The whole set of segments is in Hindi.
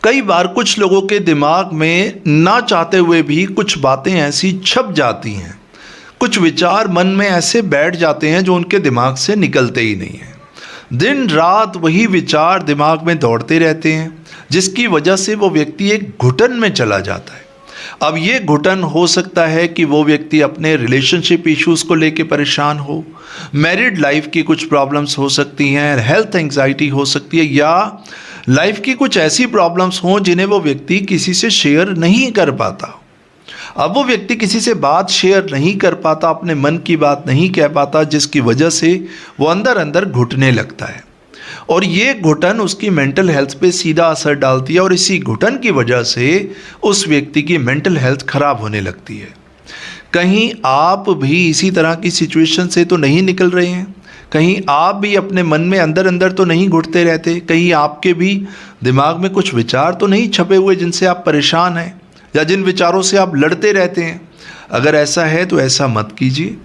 कई बार कुछ लोगों के दिमाग में ना चाहते हुए भी कुछ बातें ऐसी छप जाती हैं, कुछ विचार मन में ऐसे बैठ जाते हैं जो उनके दिमाग से निकलते ही नहीं हैं। दिन रात वही विचार दिमाग में दौड़ते रहते हैं, जिसकी वजह से वो व्यक्ति एक घुटन में चला जाता है। अब ये घुटन हो सकता है कि वो व्यक्ति अपने रिलेशनशिप इश्यूज़ को लेके परेशान हो, मैरिड लाइफ की कुछ प्रॉब्लम्स हो सकती हैं, हेल्थ एंग्जाइटी हो सकती है, या लाइफ की कुछ ऐसी प्रॉब्लम्स हों जिन्हें वो व्यक्ति किसी से शेयर नहीं कर पाता। अब वो व्यक्ति किसी से बात शेयर नहीं कर पाता, अपने मन की बात नहीं कह पाता, जिसकी वजह से वो अंदर अंदर घुटने लगता है और ये घुटन उसकी मेंटल हेल्थ पे सीधा असर डालती है और इसी घुटन की वजह से उस व्यक्ति की मेंटल हेल्थ खराब होने लगती है। कहीं आप भी इसी तरह की सिचुएशन से तो नहीं निकल रहे हैं? कहीं आप भी अपने मन में अंदर अंदर तो नहीं घुटते रहते? कहीं आपके भी दिमाग में कुछ विचार तो नहीं छपे हुए जिनसे आप परेशान हैं या जिन विचारों से आप लड़ते रहते हैं? अगर ऐसा है तो ऐसा मत कीजिए,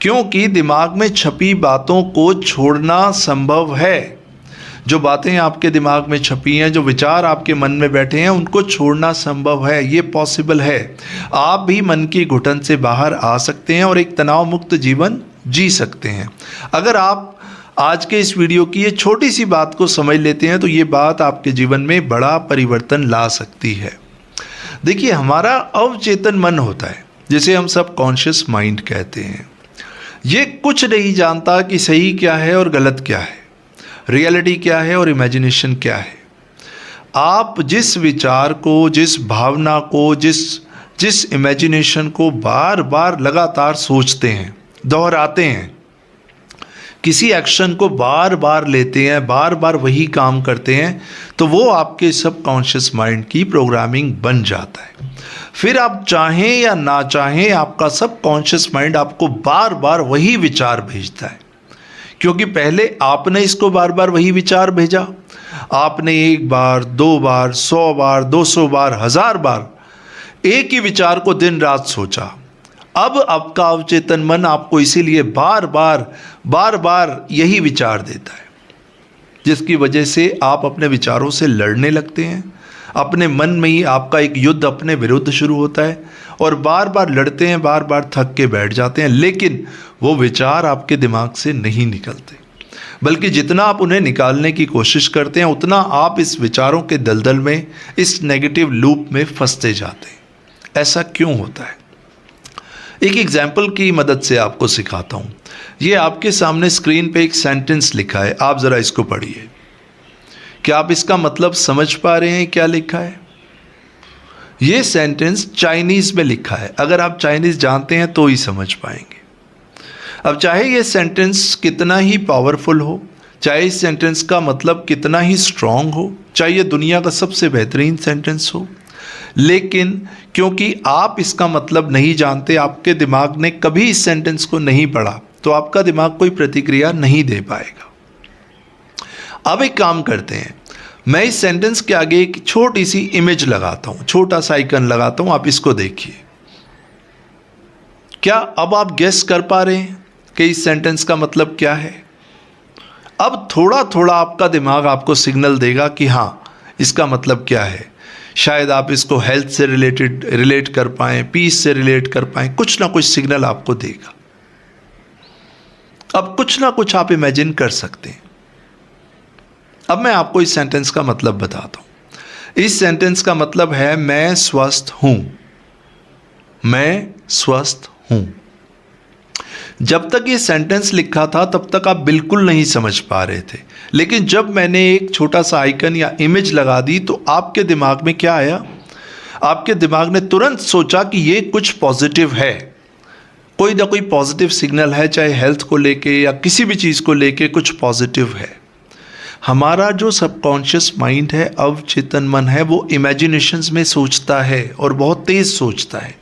क्योंकि दिमाग में छपी बातों को छोड़ना संभव है। जो बातें आपके दिमाग में छपी हैं, जो विचार आपके मन में बैठे हैं, उनको छोड़ना संभव है, ये पॉसिबल है। आप भी मन की घुटन से बाहर आ सकते हैं और एक तनाव मुक्त जीवन जी सकते हैं। अगर आप आज के इस वीडियो की ये छोटी सी बात को समझ लेते हैं तो ये बात आपके जीवन में बड़ा परिवर्तन ला सकती है। देखिए, हमारा अवचेतन मन होता है, जिसे हम सब कॉन्शियस माइंड कहते हैं। ये कुछ नहीं जानता कि सही क्या है और गलत क्या है, रियलिटी क्या है और इमेजिनेशन क्या है। आप जिस विचार को, जिस भावना को, जिस इमेजिनेशन को बार बार लगातार सोचते हैं, दोहराते हैं, किसी एक्शन को बार बार लेते हैं, बार बार वही काम करते हैं, तो वो आपके सबकॉन्शियस माइंड की प्रोग्रामिंग बन जाता है। फिर आप चाहें या ना चाहें, आपका सबकॉन्शियस माइंड आपको बार बार वही विचार भेजता है, क्योंकि पहले आपने इसको बार बार वही विचार भेजा। आपने एक बार, दो बार, 100 बार, 200 बार, 1000 बार एक ही विचार को दिन रात सोचा। अब आपका अवचेतन मन आपको इसीलिए बार बार यही विचार देता है, जिसकी वजह से आप अपने विचारों से लड़ने लगते हैं। अपने मन में ही आपका एक युद्ध अपने विरुद्ध शुरू होता है और बार बार लड़ते हैं, बार बार थक के बैठ जाते हैं, लेकिन वो विचार आपके दिमाग से नहीं निकलते, बल्कि जितना आप उन्हें निकालने की कोशिश करते हैं उतना आप इस विचारों के दलदल में, इस नेगेटिव लूप में फंसते जाते हैं। ऐसा क्यों होता है? एक एग्जाम्पल की मदद से आपको सिखाता हूँ। ये आपके सामने स्क्रीन पे एक सेंटेंस लिखा है, आप ज़रा इसको पढ़िए। क्या आप इसका मतलब समझ पा रहे हैं क्या लिखा है? ये सेंटेंस चाइनीज़ में लिखा है। अगर आप चाइनीज़ जानते हैं तो ही समझ पाएंगे। अब चाहे ये सेंटेंस कितना ही पावरफुल हो, चाहे इस सेंटेंस का मतलब कितना ही स्ट्रॉन्ग हो, चाहे ये दुनिया का सबसे बेहतरीन सेंटेंस हो, लेकिन क्योंकि आप इसका मतलब नहीं जानते, आपके दिमाग ने कभी इस सेंटेंस को नहीं पढ़ा, तो आपका दिमाग कोई प्रतिक्रिया नहीं दे पाएगा। अब एक काम करते हैं, मैं इस सेंटेंस के आगे एक छोटी सी इमेज लगाता हूं, छोटा सा आइकन लगाता हूं, आप इसको देखिए। क्या अब आप गेस कर पा रहे हैं कि इस सेंटेंस का मतलब क्या है? अब थोड़ा थोड़ा आपका दिमाग आपको सिग्नल देगा कि हाँ, इसका मतलब क्या है। शायद आप इसको हेल्थ से रिलेट कर पाएं, पीस से रिलेट कर पाएं, कुछ ना कुछ सिग्नल आपको देगा। अब कुछ ना कुछ आप इमेजिन कर सकते हैं। अब मैं आपको इस सेंटेंस का मतलब बताता हूं। इस सेंटेंस का मतलब है मैं स्वस्थ हूं। मैं स्वस्थ हूं। जब तक ये सेंटेंस लिखा था तब तक आप बिल्कुल नहीं समझ पा रहे थे, लेकिन जब मैंने एक छोटा सा आइकन या इमेज लगा दी तो आपके दिमाग में क्या आया? आपके दिमाग ने तुरंत सोचा कि ये कुछ पॉजिटिव है, कोई ना कोई पॉजिटिव सिग्नल है, चाहे हेल्थ को लेके या किसी भी चीज़ को लेके कुछ पॉजिटिव है। हमारा जो सबकॉन्शियस माइंड है, अवचेतन मन है, वो इमेजिनेशंस में सोचता है और बहुत तेज़ सोचता है।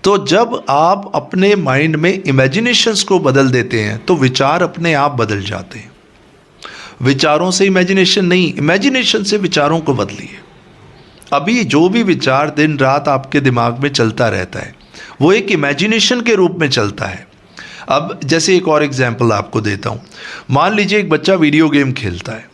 तो जब आप अपने माइंड में इमेजिनेशंस को बदल देते हैं तो विचार अपने आप बदल जाते हैं। विचारों से इमेजिनेशन नहीं, इमेजिनेशन से विचारों को बदलिए। अभी जो भी विचार दिन रात आपके दिमाग में चलता रहता है वो एक इमेजिनेशन के रूप में चलता है। अब जैसे एक और एग्जांपल आपको देता हूँ। मान लीजिए एक बच्चा वीडियो गेम खेलता है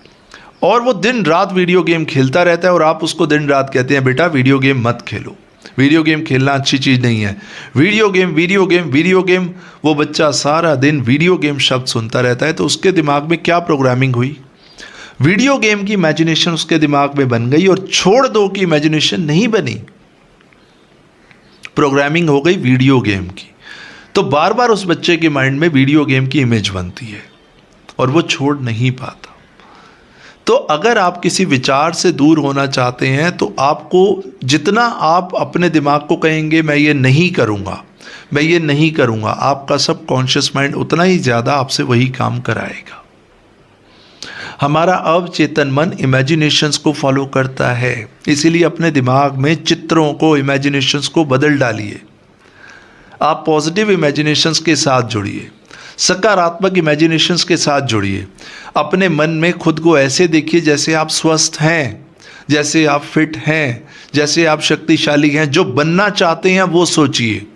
और वो दिन रात वीडियो गेम खेलता रहता है और आप उसको दिन रात कहते हैं बेटा वीडियो गेम मत खेलो, वीडियो गेम खेलना अच्छी चीज़ नहीं है, video game video game video game. वो बच्चा सारा दिन वीडियो गेम शब्द सुनता रहता है, तो उसके दिमाग में क्या प्रोग्रामिंग हुई? वीडियो गेम की इमेजिनेशन उसके दिमाग में बन गई और छोड़ दो की इमेजिनेशन नहीं बनी, प्रोग्रामिंग हो गई वीडियो गेम की। तो बार बार उस बच्चे के माइंड में वीडियो गेम की इमेज बनती है और वो छोड़ नहीं पाता। तो अगर आप किसी विचार से दूर होना चाहते हैं तो आपको जितना आप अपने दिमाग को कहेंगे मैं ये नहीं करूँगा, मैं ये नहीं करूँगा, आपका सबकॉन्शियस माइंड उतना ही ज़्यादा आपसे वही काम कराएगा। हमारा अवचेतन मन इमेजिनेशंस को फॉलो करता है, इसीलिए अपने दिमाग में चित्रों को, इमेजिनेशंस को बदल डालिए। आप पॉजिटिव इमेजिनेशंस के साथ जुड़िए, सकारात्मक इमेजिनेशंस के साथ जुड़िए। अपने मन में खुद को ऐसे देखिए जैसे आप स्वस्थ हैं, जैसे आप फिट हैं, जैसे आप शक्तिशाली हैं। जो बनना चाहते हैं वो सोचिए,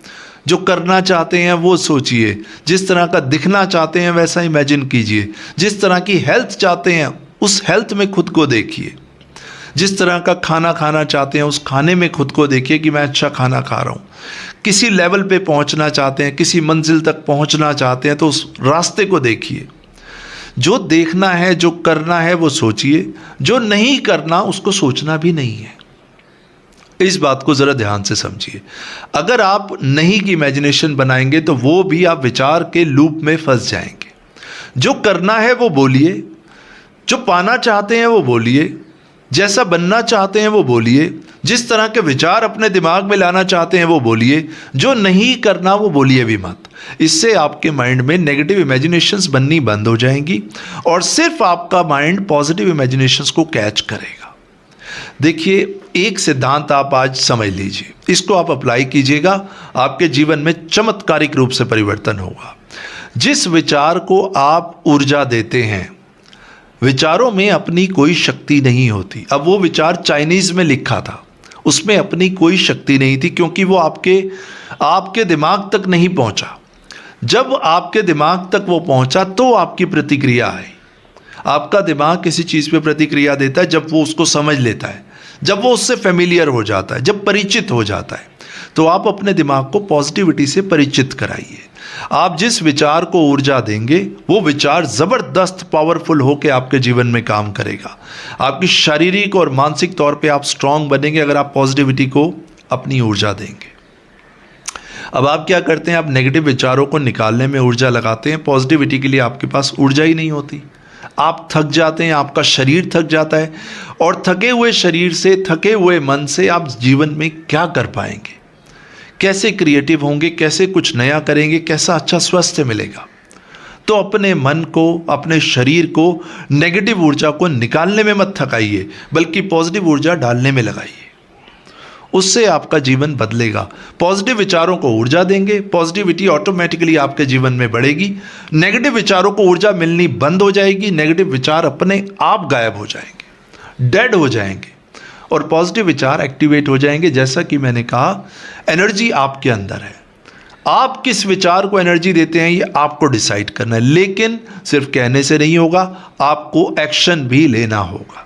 जो करना चाहते हैं वो सोचिए, जिस तरह का दिखना चाहते हैं वैसा इमेजिन कीजिए, जिस तरह की हेल्थ चाहते हैं उस हेल्थ में खुद को देखिए, जिस तरह का खाना खाना चाहते हैं उस खाने में खुद को देखिए कि मैं अच्छा खाना खा रहा हूँ। किसी लेवल पे पहुँचना चाहते हैं, किसी मंजिल तक पहुँचना चाहते हैं तो उस रास्ते को देखिए। जो देखना है, जो करना है वो सोचिए, जो नहीं करना उसको सोचना भी नहीं है। इस बात को ज़रा ध्यान से समझिए। अगर आप नहीं की इमेजिनेशन बनाएंगे तो वो भी आप विचार के लूप में फंस जाएंगे। जो करना है वो बोलिए, जो पाना चाहते हैं वो बोलिए, जैसा बनना चाहते हैं वो बोलिए, जिस तरह के विचार अपने दिमाग में लाना चाहते हैं वो बोलिए, जो नहीं करना वो बोलिए भी मत। इससे आपके माइंड में नेगेटिव इमेजिनेशंस बननी बंद हो जाएंगी और सिर्फ आपका माइंड पॉजिटिव इमेजिनेशंस को कैच करेगा। देखिए, एक सिद्धांत आप आज समझ लीजिए, इसको आप अप्लाई कीजिएगा, आपके जीवन में चमत्कारिक रूप से परिवर्तन होगा। जिस विचार को आप ऊर्जा देते हैं, विचारों में अपनी कोई शक्ति नहीं होती। अब वो विचार चाइनीज़ में लिखा था, उसमें अपनी कोई शक्ति नहीं थी क्योंकि वो आपके दिमाग तक नहीं पहुंचा। जब आपके दिमाग तक वो पहुंचा तो आपकी प्रतिक्रिया आई। आपका दिमाग किसी चीज़ पे प्रतिक्रिया देता है जब वो उसको समझ लेता है, जब वो उससे फेमिलियर हो जाता है, जब परिचित हो जाता है। तो आप अपने दिमाग को पॉजिटिविटी से परिचित कराइए। आप जिस विचार को ऊर्जा देंगे वो विचार ज़बरदस्त पावरफुल होकर आपके जीवन में काम करेगा। आपकी शारीरिक और मानसिक तौर पे आप स्ट्रांग बनेंगे अगर आप पॉजिटिविटी को अपनी ऊर्जा देंगे। अब आप क्या करते हैं, आप नेगेटिव विचारों को निकालने में ऊर्जा लगाते हैं, पॉजिटिविटी के लिए आपके पास ऊर्जा ही नहीं होती। आप थक जाते हैं, आपका शरीर थक जाता है और थके हुए शरीर से, थके हुए मन से आप जीवन में क्या कर पाएंगे, कैसे क्रिएटिव होंगे, कैसे कुछ नया करेंगे, कैसा अच्छा स्वास्थ्य मिलेगा। तो अपने मन को, अपने शरीर को नेगेटिव ऊर्जा को निकालने में मत थकाइए, बल्कि पॉजिटिव ऊर्जा डालने में लगाइए। उससे आपका जीवन बदलेगा। पॉजिटिव विचारों को ऊर्जा देंगे, पॉजिटिविटी ऑटोमेटिकली आपके जीवन में बढ़ेगी। नेगेटिव विचारों को ऊर्जा मिलनी बंद हो जाएगी, नेगेटिव विचार अपने आप गायब हो जाएंगे, डेड हो जाएंगे और पॉजिटिव विचार एक्टिवेट हो जाएंगे। जैसा कि मैंने कहा, एनर्जी आपके अंदर है। आप किस विचार को एनर्जी देते हैं ये आपको डिसाइड करना है, लेकिन सिर्फ कहने से नहीं होगा, आपको एक्शन भी लेना होगा।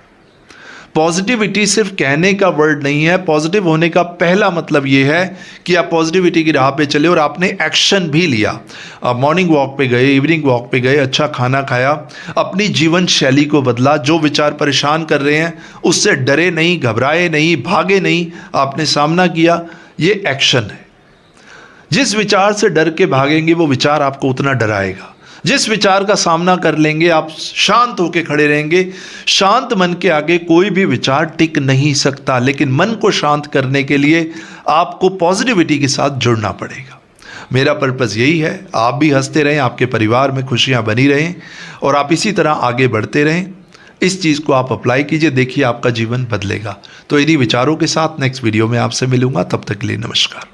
पॉजिटिविटी सिर्फ कहने का वर्ड नहीं है। पॉजिटिव होने का पहला मतलब ये है कि आप पॉजिटिविटी की राह पे चले और आपने एक्शन भी लिया। आप मॉर्निंग वॉक पे गए, इवनिंग वॉक पे गए, अच्छा खाना खाया, अपनी जीवन शैली को बदला। जो विचार परेशान कर रहे हैं उससे डरे नहीं, घबराए नहीं, भागे नहीं, आपने सामना किया। ये एक्शन है। जिस विचार से डर के भागेंगे वो विचार आपको उतना डराएगा। जिस विचार का सामना कर लेंगे आप शांत होकर खड़े रहेंगे। शांत मन के आगे कोई भी विचार टिक नहीं सकता, लेकिन मन को शांत करने के लिए आपको पॉजिटिविटी के साथ जुड़ना पड़ेगा। मेरा पर्पज़ यही है, आप भी हंसते रहें, आपके परिवार में खुशियां बनी रहें और आप इसी तरह आगे बढ़ते रहें। इस चीज़ को आप अप्लाई कीजिए, देखिए आपका जीवन बदलेगा। तो इन्हीं विचारों के साथ नेक्स्ट वीडियो में आपसे मिलूंगा। तब तक के लिए नमस्कार।